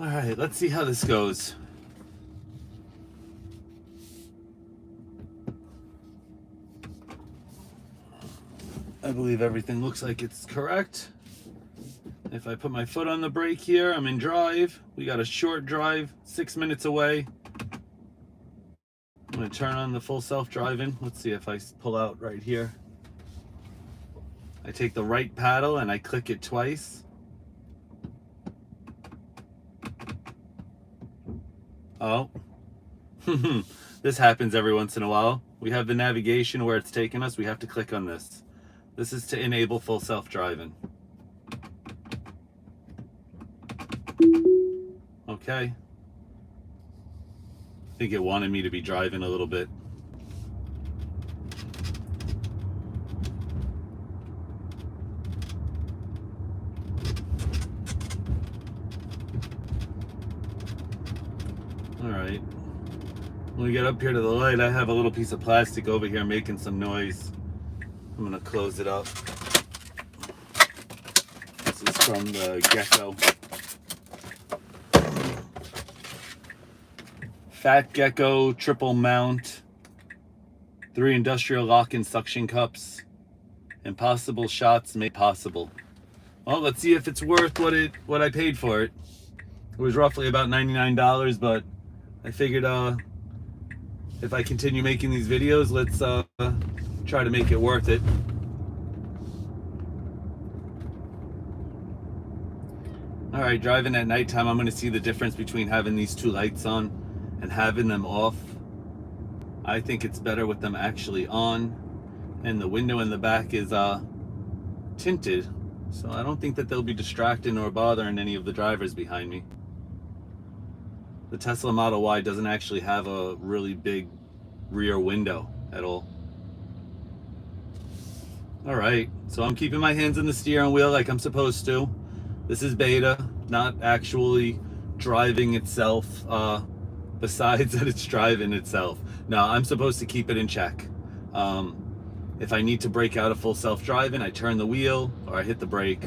All right, let's see how this goes. I believe everything looks like it's correct. If I put my foot on the brake here, I'm in drive. We got a short drive, 6 minutes away. I'm going to turn on the full self-driving. Let's see if I pull out right here. I take the right paddle and I click it twice. Oh. This happens every once in a while. We have the navigation where it's taking us. We have to click on this. This is to enable full self-driving. Okay. I think it wanted me to be driving a little bit. All right. When we get up here to the light, I have a little piece of plastic over here making some noise. I'm gonna close it up. This is from the Gecko. Fat Gecko triple mount, 3 industrial lock-in suction cups. Impossible shots made possible. Well, let's see if it's worth what I paid for it. It was roughly about $99, but I figured if I continue making these videos, let's try to make it worth it. All right, driving at nighttime, I'm gonna see the difference between having these 2 lights on and having them off. I think it's better with them actually on, and the window in the back is tinted, so I don't think that they'll be distracting or bothering any of the drivers behind me. The Tesla Model Y doesn't actually have a really big rear window at all. All right, so I'm keeping my hands on the steering wheel like I'm supposed to. This is beta, not actually driving itself, besides that it's driving itself. No, I'm supposed to keep it in check. If I need to break out of full self-driving, I turn the wheel or I hit the brake.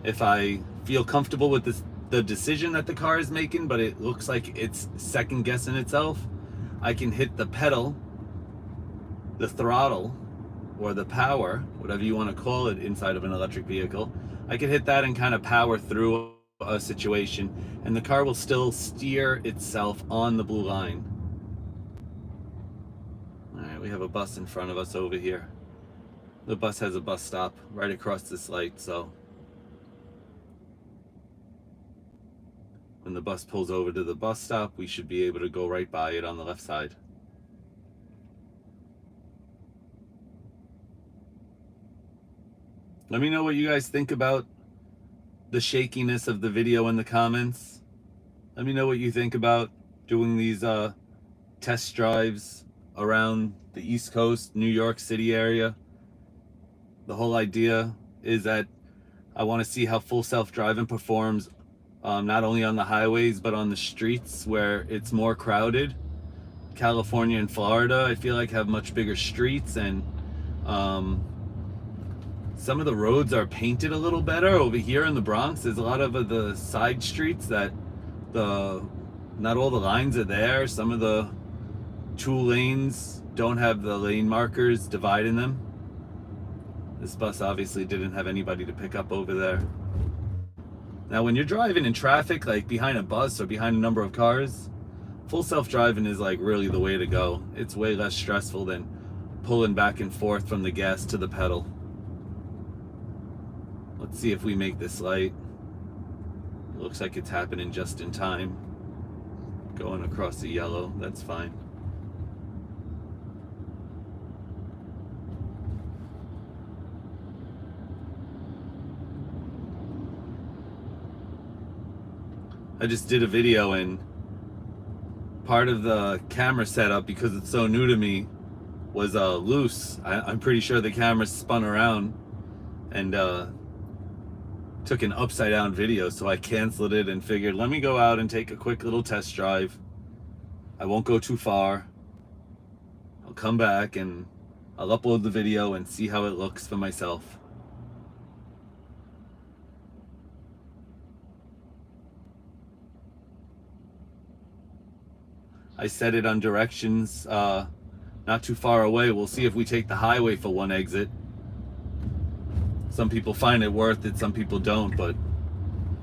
If I feel comfortable with the decision that the car is making, but it looks like it's second guessing itself, I can hit the pedal, the throttle, or the power, whatever you want to call it inside of an electric vehicle. I can hit that and kind of power through a situation, and the car will still steer itself on the blue line. All right, we have a bus in front of us over here. The bus has a bus stop right across this light, so when the bus pulls over to the bus stop, we should be able to go right by it on the left side. Let me know what you guys think about the shakiness of the video in the comments. Let me know what you think about doing these test drives around the East Coast, New York City area. The whole idea is that I want to see how full self-driving performs, not only on the highways, but on the streets where it's more crowded. California and Florida, I feel like, have much bigger streets, and some of the roads are painted a little better. Over here in the Bronx, there's a lot of the side streets that not all the lines are there. Some of the 2 lanes don't have the lane markers dividing them. This bus obviously didn't have anybody to pick up over there. Now, when you're driving in traffic, like behind a bus or behind a number of cars, full self-driving is like really the way to go. It's way less stressful than pulling back and forth from the gas to the pedal. Let's see if we make this light. It looks like it's happening just in time. Going across the yellow, that's fine. I just did a video, and part of the camera setup, because it's so new to me, was loose. I'm pretty sure the camera spun around and took an upside down video, so I canceled it and figured, let me go out and take a quick little test drive. I won't go too far. I'll come back and I'll upload the video and see how it looks for myself. I set it on directions not too far away. We'll see if we take the highway for one exit. Some people find it worth it, some people don't, but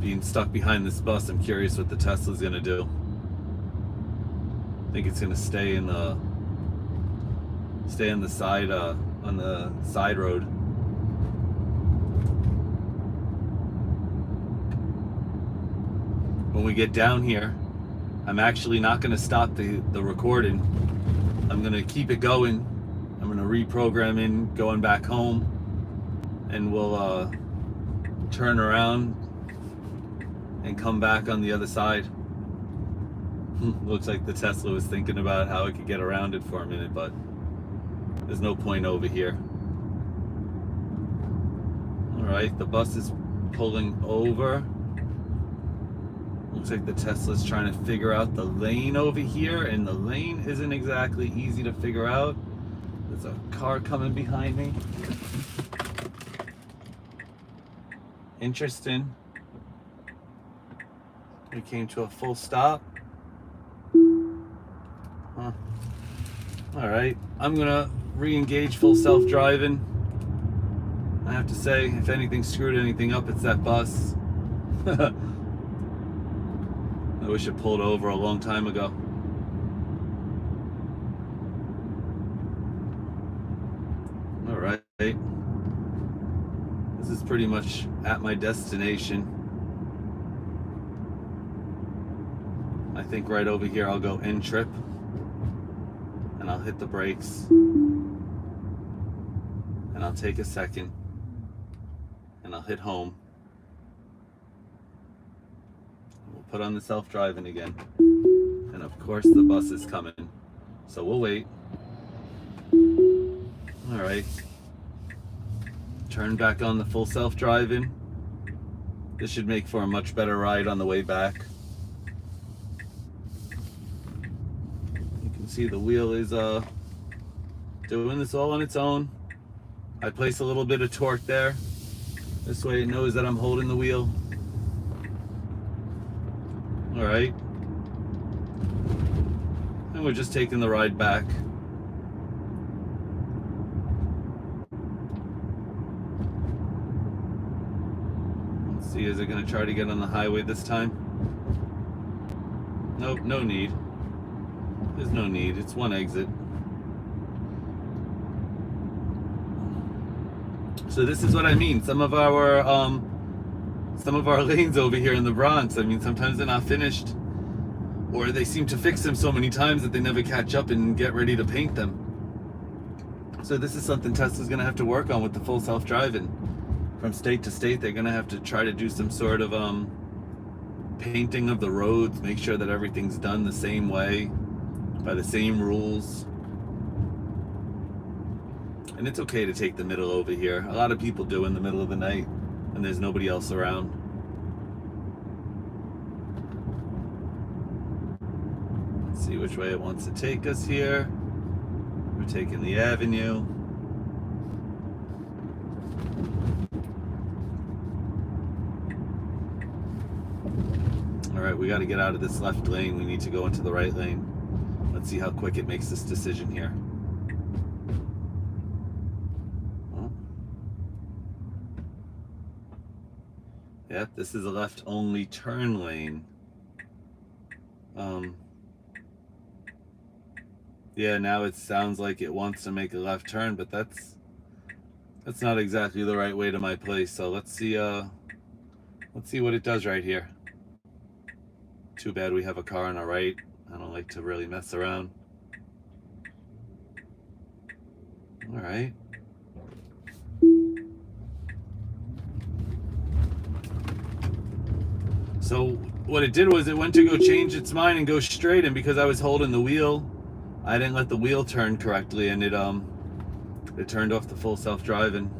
being stuck behind this bus, I'm curious what the Tesla's gonna do. I think it's gonna stay on the side on the side road. When we get down here, I'm actually not gonna stop the recording. I'm gonna keep it going. I'm gonna reprogram in going back home, and we'll turn around and come back on the other side. Looks like the Tesla was thinking about how it could get around it for a minute, but there's no point over here. All right, the bus is pulling over. Looks like the Tesla's trying to figure out the lane over here, and the lane isn't exactly easy to figure out. There's a car coming behind me. Interesting. We came to a full stop. Huh. All right, I'm gonna re-engage full self-driving. I have to say, if anything screwed anything up, it's that bus. I wish it pulled over a long time ago. All right, this is pretty much at my destination. I think right over here I'll go end trip, and I'll hit the brakes, and I'll take a second, and I'll hit home. We'll put on the self-driving again, and of course the bus is coming, so we'll wait. All right, turn back on the full self-driving. This should make for a much better ride on the way back. See, the wheel is doing this all on its own. I place a little bit of torque there. This way it knows that I'm holding the wheel. All right. And we're just taking the ride back. Let's see, is it gonna try to get on the highway this time? Nope, no need. There's no need, it's one exit. So this is what I mean. Some of our lanes over here in the Bronx, I mean, sometimes they're not finished, or they seem to fix them so many times that they never catch up and get ready to paint them. So this is something Tesla's gonna have to work on with the full self-driving. From state to state, they're gonna have to try to do some sort of painting of the roads, make sure that everything's done the same way, by the same rules. And it's okay to take the middle over here. A lot of people do in the middle of the night and there's nobody else around. Let's see which way it wants to take us here. We're taking the avenue. All right, we got to get out of this left lane. We need to go into the right lane. Let's see how quick it makes this decision here. Well, yep, this is a left-only turn lane. Yeah, now it sounds like it wants to make a left turn, but that's not exactly the right way to my place. So let's see what it does right here. Too bad we have a car on our right. I don't like to really mess around. All right. So what it did was it went to go change its mind and go straight, and because I was holding the wheel, I didn't let the wheel turn correctly, and it turned off the full self-driving.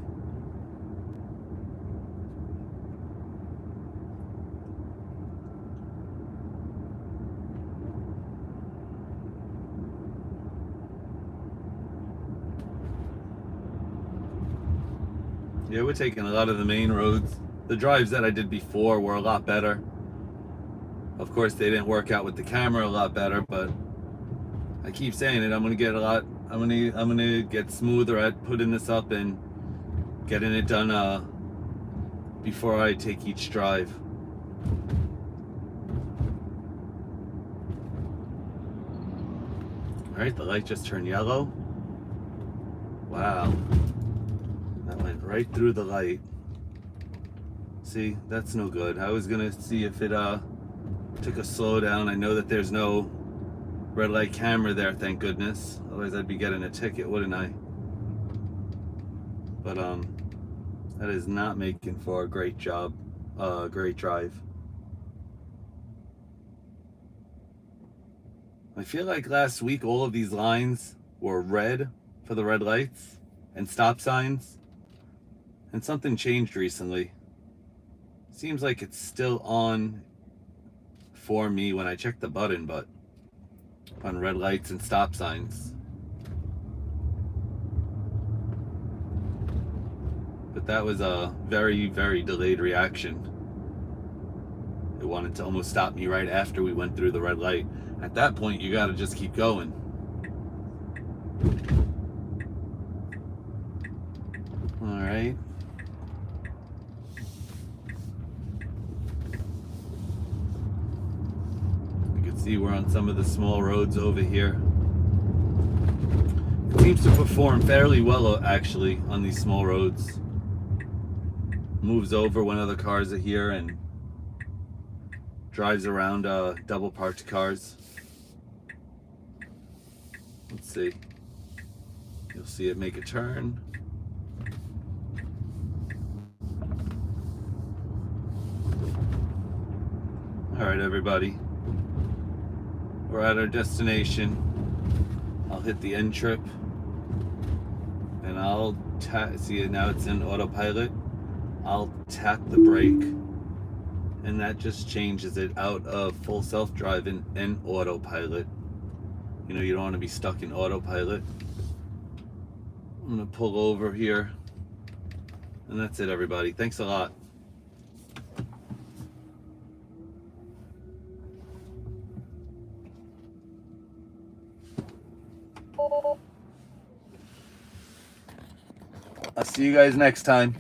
Yeah, we're taking a lot of the main roads. The drives that I did before were a lot better. Of course, they didn't work out with the camera a lot better, but I keep saying it, I'm gonna get smoother at putting this up and getting it done before I take each drive. Alright, the light just turned yellow. Wow. That went right through the light. See, that's no good. I was gonna see if it took a slowdown. I know that there's no red light camera there, thank goodness. Otherwise I'd be getting a ticket, wouldn't I? But that is not making for a great job, great drive. I feel like last week all of these lines were red for the red lights and stop signs, and something changed recently. Seems like it's still on for me when I check the button, but on red lights and stop signs. But that was a very, very delayed reaction. It wanted to almost stop me right after we went through the red light. At that point, you gotta just keep going. All right. You can see we're on some of the small roads over here. It seems to perform fairly well, actually, on these small roads. Moves over when other cars are here and drives around double parked cars. Let's see. You'll see it make a turn. All right, everybody. We're at our destination. I'll hit the end trip and I'll see it now. It's in autopilot. I'll tap the brake and that just changes it out of full self-drive and autopilot. You know, you don't want to be stuck in autopilot. I'm gonna pull over here and that's it, everybody. Thanks a lot. I'll see you guys next time.